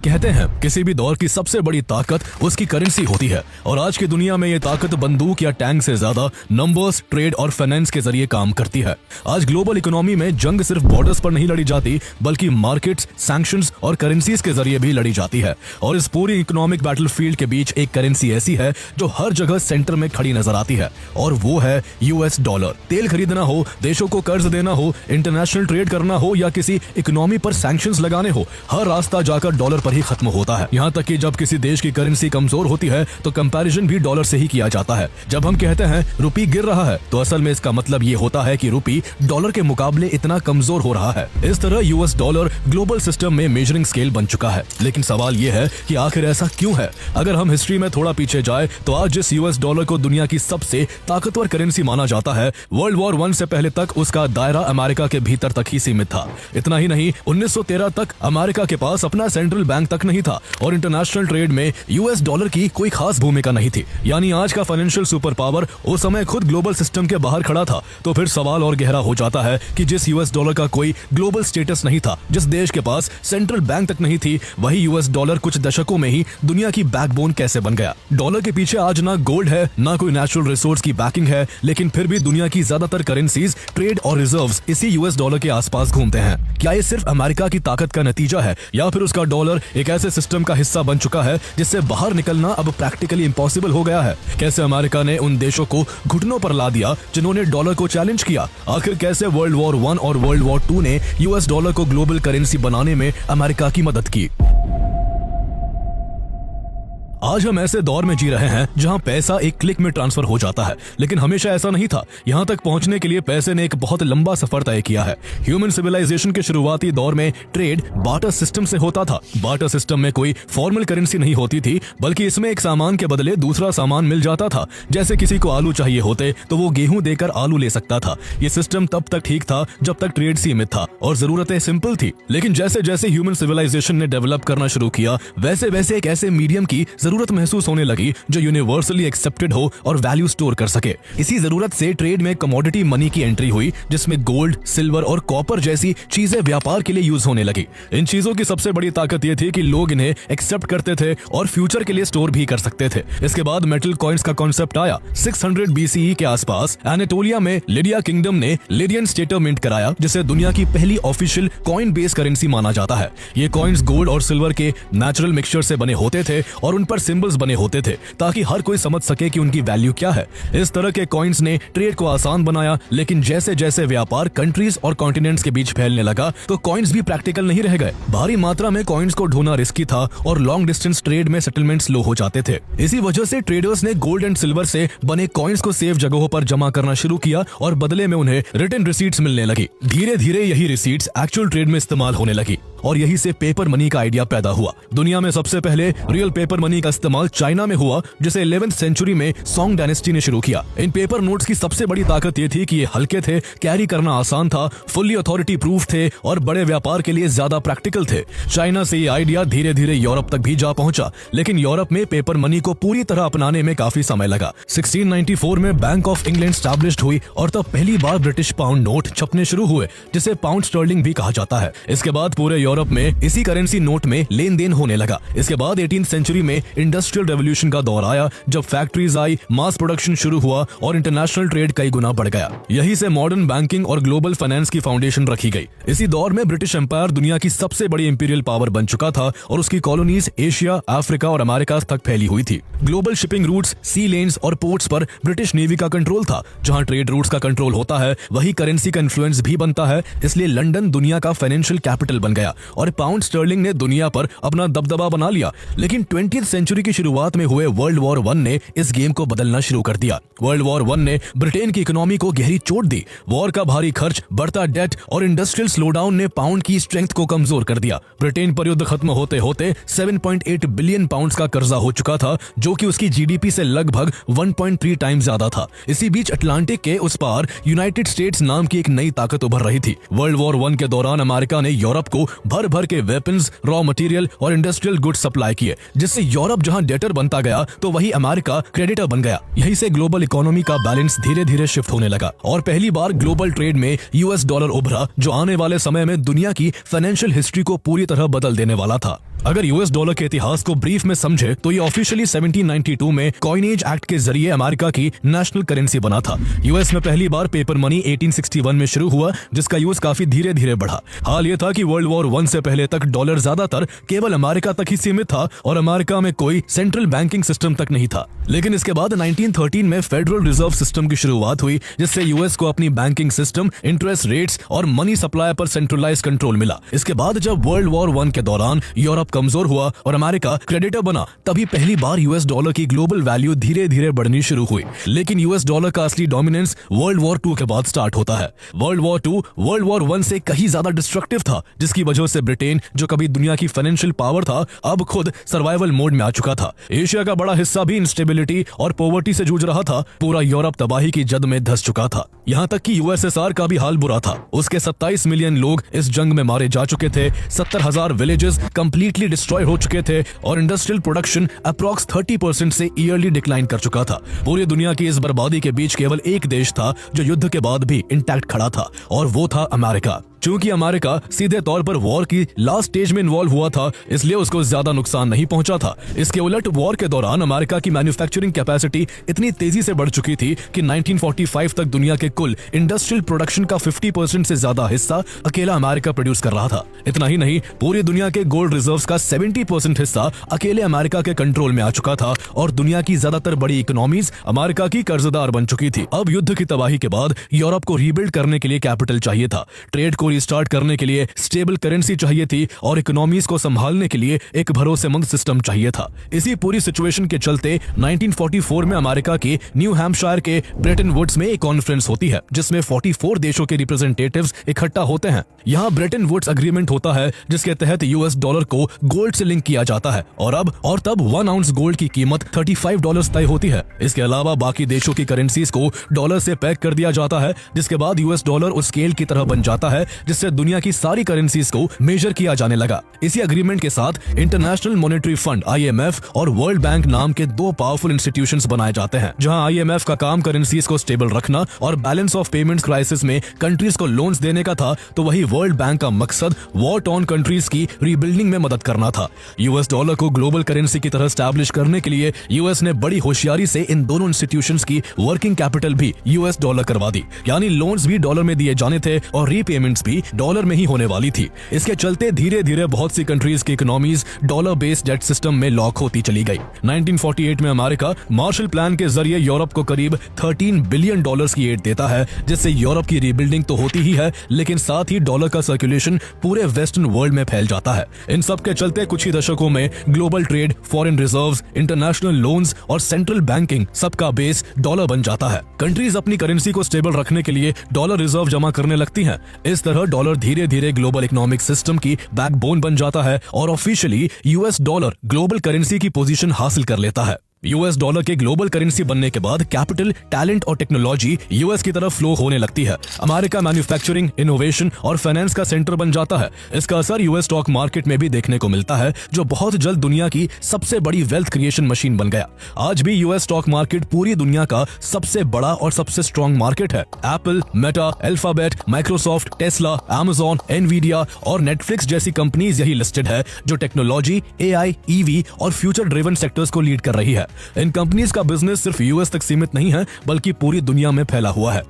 कहते हैं किसी भी दौर की सबसे बड़ी ताकत उसकी करेंसी होती है और आज की दुनिया में ये ताकत बंदूक या टैंक से ज्यादा नंबर्स, ट्रेड और फाइनेंस के जरिए काम करती है। आज ग्लोबल इकोनॉमी में जंग सिर्फ बॉर्डर्स पर नहीं लड़ी जाती बल्कि मार्केट्स, सैंक्शंस और करेंसीज के जरिए भी लड़ी जाती है। और इस पूरी इकोनॉमिक बैटलफील्ड के बीच एक करेंसी ऐसी है जो हर जगह सेंटर में खड़ी नजर आती है और वो है यूएस डॉलर। तेल खरीदना हो, देशों को कर्ज देना हो, इंटरनेशनल ट्रेड करना हो या किसी इकोनॉमी पर सैंक्शंस लगाने हो, हर रास्ता जाकर डॉलर पर ही खत्म होता है। यहाँ तक कि जब किसी देश की करेंसी कमजोर होती है तो कंपैरिजन भी डॉलर से ही किया जाता है। जब हम कहते हैं रुपी गिर रहा है तो असल में इसका मतलब ये होता है कि रुपी डॉलर के मुकाबले इतना कमजोर हो रहा है। इस तरह यूएस डॉलर ग्लोबल सिस्टम में मेजरिंग स्केल बन चुका है। लेकिन सवाल ये है कि आखिर ऐसा क्यों है? अगर हम हिस्ट्री में थोड़ा पीछे जाए तो आज जिस यूएस डॉलर को दुनिया की सबसे ताकतवर करेंसी माना जाता है, वर्ल्ड वॉर 1 से पहले तक उसका दायरा अमेरिका के भीतर तक ही सीमित था। इतना ही नहीं, 1913 तक अमेरिका के पास अपना सेंट्रल बैंक तक नहीं था और इंटरनेशनल ट्रेड में यूएस डॉलर की कोई खास भूमिका नहीं थी। यानी आज का फाइनेंशियल सुपर पावर उस समय खुद ग्लोबल सिस्टम के बाहर खड़ा था। तो फिर सवाल और गहरा हो जाता है कि जिस यूएस डॉलर का कोई ग्लोबल स्टेटस नहीं था, जिस देश के पास सेंट्रल बैंक तक नहीं थी, वही यूएस डॉलर कुछ दशकों में ही दुनिया की बैकबोन कैसे बन गया? डॉलर के पीछे आज ना गोल्ड है, ना कोई नेचुरल रिसोर्स की बैकिंग है, लेकिन फिर भी दुनिया की ज्यादातर करेंसीज, ट्रेड और रिजर्व्स इसी यूएस डॉलर के आसपास घूमते हैं। क्या ये सिर्फ अमेरिका की ताकत का नतीजा है या फिर उसका डॉलर एक ऐसे सिस्टम का हिस्सा बन चुका है जिससे बाहर निकलना अब प्रैक्टिकली इम्पॉसिबल हो गया है? कैसे अमेरिका ने उन देशों को घुटनों पर ला दिया जिन्होंने डॉलर को चैलेंज किया? आखिर कैसे वर्ल्ड वॉर 1 और वर्ल्ड वॉर 2 ने यूएस डॉलर को ग्लोबल करेंसी बनाने में अमेरिका की मदद की? आज हम ऐसे दौर में जी रहे हैं जहां पैसा एक क्लिक में ट्रांसफर हो जाता है, लेकिन हमेशा ऐसा नहीं था। यहां तक पहुंचने के लिए पैसे ने एक बहुत लंबा सफर तय किया है। ह्यूमन सिविलाइजेशन के शुरुआती दौर में ट्रेड बार्टर सिस्टम से होता था। बार्टर सिस्टम में कोई फॉर्मल करेंसी नहीं होती थी, बल्कि इसमें एक सामान के बदले दूसरा सामान मिल जाता था। जैसे किसी को आलू चाहिए होते तो वो गेहूं देकर आलू ले सकता था। ये सिस्टम तब तक ठीक था जब तक ट्रेड सीमित था और जरूरतें सिंपल थी। लेकिन जैसे जैसे ह्यूमन सिविलाइजेशन ने डेवलप करना शुरू किया, वैसे वैसे एक ऐसे मीडियम की जरूरत महसूस होने लगी जो यूनिवर्सली एक्सेप्टेड हो और वैल्यू स्टोर कर सके। इसी जरूरत से ट्रेड में कमोडिटी मनी की एंट्री हुई, जिसमें गोल्ड, सिल्वर और कॉपर जैसी चीजें व्यापार के लिए यूज होने लगी। इन चीजों की सबसे बड़ी ताकत ये थी कि लोग इन्हें एक्सेप्ट करते थे और फ्यूचर के लिए स्टोर भी कर सकते थे। इसके बाद मेटल कॉइन्स का कॉन्सेप्ट आया। 600 बीसीई के आसपास एनाटोलिया में लिडिया किंगडम ने लिडियन स्टेटर मिंट कराया, जिसे दुनिया की पहली ऑफिशियल कॉइन बेस्ड करेंसी माना जाता है। ये कॉइन्स गोल्ड और सिल्वर के नेचुरल मिक्सचर से बने होते थे और उन पर सिंबल्स बने होते थे ताकि हर कोई समझ सके कि उनकी वैल्यू क्या है। इस तरह के कॉइन्स ने ट्रेड को आसान बनाया, लेकिन जैसे जैसे व्यापार कंट्रीज और कॉन्टिनेंट्स के बीच फैलने लगा तो कॉइन्स भी प्रैक्टिकल नहीं रह गए। भारी मात्रा में कॉइन्स को ढोना रिस्की था और लॉन्ग डिस्टेंस ट्रेड में सेटलमेंट स्लो हो जाते थे। इसी वजह से ट्रेडर्स ने गोल्ड एंड सिल्वर से बने कॉइन्स को सेफ जगहों पर जमा करना शुरू किया और बदले में उन्हें रिटन रिसीट्स मिलने लगी। धीरे धीरे यही रिसीट्स एक्चुअल ट्रेड में इस्तेमाल होने लगी और यही से पेपर मनी का आइडिया पैदा हुआ। दुनिया में सबसे पहले रियल पेपर मनी का इस्तेमाल चाइना में हुआ, जिसे 11वीं सेंचुरी में सोंग डायनेस्टी ने शुरू किया। इन पेपर नोट्स की सबसे बड़ी ताकत ये थी कि ये हल्के थे, कैरी करना आसान था, फुल्ली अथॉरिटी प्रूफ थे और बड़े व्यापार के लिए ज्यादा प्रैक्टिकल थे। चाइना से ये आइडिया धीरे धीरे यूरोप तक भी जा पहुंचा, लेकिन यूरोप में पेपर मनी को पूरी तरह अपनाने में काफी समय लगा। 1694 में बैंक ऑफ इंग्लैंड स्टैब्लिश्ड हुई और तब पहली बार ब्रिटिश पाउंड नोट छपने शुरू हुए, जिसे पाउंड स्टर्लिंग भी कहा जाता है। इसके बाद पूरे यूरोप में इसी करेंसी नोट में लेन देन होने लगा। इसके बाद 18वीं सेंचुरी में इंडस्ट्रियल रेवोल्यूशन का दौर आया, जब फैक्ट्रीज आई, मास प्रोडक्शन शुरू हुआ और इंटरनेशनल ट्रेड कई गुना बढ़ गया। यही से मॉडर्न बैंकिंग और ग्लोबल फाइनेंस की फाउंडेशन रखी गई। इसी दौर में ब्रिटिश एम्पायर दुनिया की सबसे बड़ी इंपीरियल पावर बन चुका था और उसकी कॉलोनीज एशिया, अफ्रीका और अमेरिका तक फैली हुई थी। ग्लोबल शिपिंग रूट्स, सी लेन्स और पोर्ट्स पर ब्रिटिश नेवी का कंट्रोल था। जहां ट्रेड रूट्स का कंट्रोल होता है, वही करेंसी का इन्फ्लुएंस भी बनता है। इसलिए लंदन दुनिया का फाइनेंशियल कैपिटल बन गया और पाउंड स्टर्लिंग ने दुनिया पर अपना दबदबा बना लिया। लेकिन 20वीं सेंचुरी की शुरुआत में हुए वर्ल्ड वॉर 1 ने इस गेम को बदलना शुरू कर दिया। वर्ल्ड वॉर 1 ने ब्रिटेन की इकोनॉमी को गहरी चोट दी। वॉर का भारी खर्च, बढ़ता डेट और इंडस्ट्रियल स्लोडाउन ने पाउंड की स्ट्रेंथ को कमजोर कर दिया। ब्रिटेन पर युद्ध खत्म होते होते 7.8 बिलियन पाउंड्स का कर्जा हो चुका था, जो कि उसकी जीडीपी से लगभग 1.3 टाइम्स ज्यादा था। इसी बीच अटलांटिक के उस पार यूनाइटेड स्टेट्स नाम की एक नई ताकत उभर रही थी। वर्ल्ड वॉर 1 के दौरान अमेरिका ने यूरोप को भर भर के वेपन्स, रॉ मटेरियल और इंडस्ट्रियल गुड्स सप्लाई किए, जिससे यूरोप जहां डेटर बनता गया तो वही अमेरिका क्रेडिटर बन गया। यही से ग्लोबल इकोनॉमी का बैलेंस धीरे धीरे शिफ्ट होने लगा और पहली बार ग्लोबल ट्रेड में यूएस डॉलर उभरा, जो आने वाले समय में दुनिया की फाइनेंशियल हिस्ट्री को पूरी तरह बदल देने वाला था। अगर यूएस डॉलर के इतिहास को ब्रीफ में समझे तो ये ऑफिशियली 1792 में कॉइनेज एक्ट के जरिए अमेरिका की नेशनल करेंसी बना था। यूएस में पहली बार पेपर मनी 1861 में शुरू हुआ, जिसका यूज काफी धीरे धीरे बढ़ा। हाल ये था कि वर्ल्ड वॉर 1 से पहले तक डॉलर ज्यादातर केवल अमेरिका तक ही सीमित था और अमेरिका में कोई सेंट्रल बैंकिंग सिस्टम तक नहीं था। लेकिन इसके बाद 1913 में फेडरल रिजर्व सिस्टम की शुरुआत हुई, जिससे यूएस को अपनी बैंकिंग सिस्टम, इंटरेस्ट रेट्स और मनी सप्लाई पर सेंट्रलाइज कंट्रोल मिला। इसके बाद जब वर्ल्ड वॉर 1 के दौरान यूरोप कमजोर हुआ और अमेरिका क्रेडिटर बना, तभी पहली बार यूएस डॉलर की ग्लोबल वैल्यू धीरे धीरे बढ़नी शुरू हुई। लेकिन यूएस डॉलर का असली डोमिनेंस वर्ल्ड वॉर 2 के बाद स्टार्ट होता है। वर्ल्ड वॉर 2 वर्ल्ड वॉर 1 से कहीं ज्यादा डिस्ट्रक्टिव था, जिसकी वजह से ब्रिटेन, जो कभी दुनिया की फाइनेंशियल पावर था, अब खुद सर्वाइवल मोड में आ चुका था। एशिया का बड़ा हिस्सा भी इंस्टेबिलिटी और पॉवर्टी से जूझ रहा था। पूरा यूरोप तबाही की जद में धंस चुका था। यहाँ तक कि यूएसएसआर का भी हाल बुरा था। उसके 27 मिलियन लोग इस जंग में मारे जा चुके थे, 70,000 विलेजेस कंप्लीटली डिस्ट्रॉय हो चुके थे और इंडस्ट्रियल प्रोडक्शन अप्रॉक्स 30% से ईयरली डिक्लाइन कर चुका था। पूरी दुनिया की इस बर्बादी के बीच केवल एक देश था जो युद्ध के बाद भी इंटैक्ट खड़ा था, और वो था अमेरिका। चूंकि अमेरिका सीधे तौर पर वॉर की लास्ट स्टेज में इन्वॉल्व हुआ था, इसलिए उसको ज्यादा नुकसान नहीं पहुंचा था। इसके उलट वॉर के दौरान अमेरिका की मैन्युफैक्चरिंग कैपेसिटी इतनी तेजी से बढ़ चुकी थी कि 1945 तक दुनिया के कुल इंडस्ट्रियल प्रोडक्शन का 50% से ज्यादा हिस्सा अकेला अमेरिका प्रोड्यूस कर रहा था। इतना ही नहीं, पूरी दुनिया के गोल्ड रिजर्व्स का 70% हिस्सा अकेले अमेरिका के कंट्रोल में आ चुका था और दुनिया की ज्यादातर बड़ी इकोनॉमीज अमेरिका की कर्जदार बन चुकी थी। अब युद्ध की तबाही के बाद यूरोप को रीबिल्ड करने के लिए कैपिटल चाहिए था, ट्रेड को रिस्टार्ट करने के लिए स्टेबल करेंसी चाहिए थी और इकोनॉमीज को संभालने के लिए एक भरोसेमंद सिस्टम चाहिए था। इसी पूरी सिचुएशन के चलते 1944 में अमेरिका के न्यू हैम्पशायर के ब्रेटन वुड्स में एक कॉन्फ्रेंस होती है, जिसमें 44 देशों के रिप्रेजेंटेटिव्स इकट्ठा होते हैं। यहाँ ब्रेटन वुड्स एग्रीमेंट होता है, जिसके तहत यूएस डॉलर को गोल्ड से लिंक किया जाता है और तब 1 आउंस गोल्ड की कीमत $35 तय होती है। इसके अलावा बाकी देशों की करेंसीज को डॉलर से पैक कर दिया जाता है, जिसके बाद यूएस डॉलर उस स्केल की तरह बन जाता है जिससे दुनिया की सारी करेंसीज को मेजर किया जाने लगा। इसी एग्रीमेंट के साथ इंटरनेशनल मॉनेटरी फंड IMF और वर्ल्ड बैंक नाम के 2 पावरफुल इंस्टीट्यूशंस बनाए जाते हैं, जहां IMF का काम करेंसीज को स्टेबल रखना और बैलेंस ऑफ पेमेंट्स क्राइसिस में कंट्रीज को लोन्स देने का था, तो वही वर्ल्ड बैंक का मकसद वॉर टॉर्न कंट्रीज की रीबिल्डिंग में मदद करना था। यूएस डॉलर को ग्लोबल करेंसी की तरह स्टैब्लिश करने के लिए यूएस ने बड़ी होशियारी से इन दोनों इंस्टीट्यूशंस की वर्किंग कैपिटल भी यूएस डॉलर करवा दी, यानी लोन्स भी डॉलर में दिए जाने थे और रीपेमेंट्स भी डॉलर में ही होने वाली थी। इसके चलते धीरे धीरे बहुत सी कंट्रीज की economies dollar based debt system में लॉक होती चली गई। 1948 में अमेरिका मार्शल प्लान के जरिए यूरोप को करीब $13 बिलियन की एड देता है, जिससे यूरोप की रीबिल्डिंग तो होती ही है, लेकिन साथ ही डॉलर का सर्कुलेशन पूरे वेस्टर्न वर्ल्ड में फैल जाता है। इन सब के चलते कुछ ही दशकों में global trade, foreign reserves, international loans और सेंट्रल बैंकिंग सबका बेस डॉलर बन जाता है। कंट्रीज अपनी करेंसी को स्टेबल रखने के लिए डॉलर रिजर्व जमा करने लगती हैं। इस तरह डॉलर धीरे धीरे ग्लोबल इकोनॉमिक सिस्टम की बैकबोन बन जाता है और officially US dollar global currency की पोजीशन हासिल कर लेता है। यूएस डॉलर के ग्लोबल करेंसी बनने के बाद कैपिटल, टैलेंट और टेक्नोलॉजी यूएस की तरफ फ्लो होने लगती है। अमेरिका मैन्युफैक्चरिंग, इनोवेशन और फाइनेंस का सेंटर बन जाता है। इसका असर यूएस स्टॉक मार्केट में भी देखने को मिलता है, जो बहुत जल्द दुनिया की सबसे बड़ी वेल्थ क्रिएशन मशीन बन गया। आज भी यूएस स्टॉक मार्केट पूरी दुनिया का सबसे बड़ा और सबसे स्ट्रॉन्ग मार्केट है। Apple, Meta, alphabet, Microsoft, Tesla, Amazon, Nvidia और नेटफ्लिक्स जैसी कंपनीज यही लिस्टेड है, जो टेक्नोलॉजी, AI, EV और फ्यूचर ड्रिवन सेक्टर्स को लीड कर रही है। इन कंपनीज का बिजनेस सिर्फ यूएस तक सीमित नहीं है, बल्कि पूरी दुनिया में फैला हुआ है।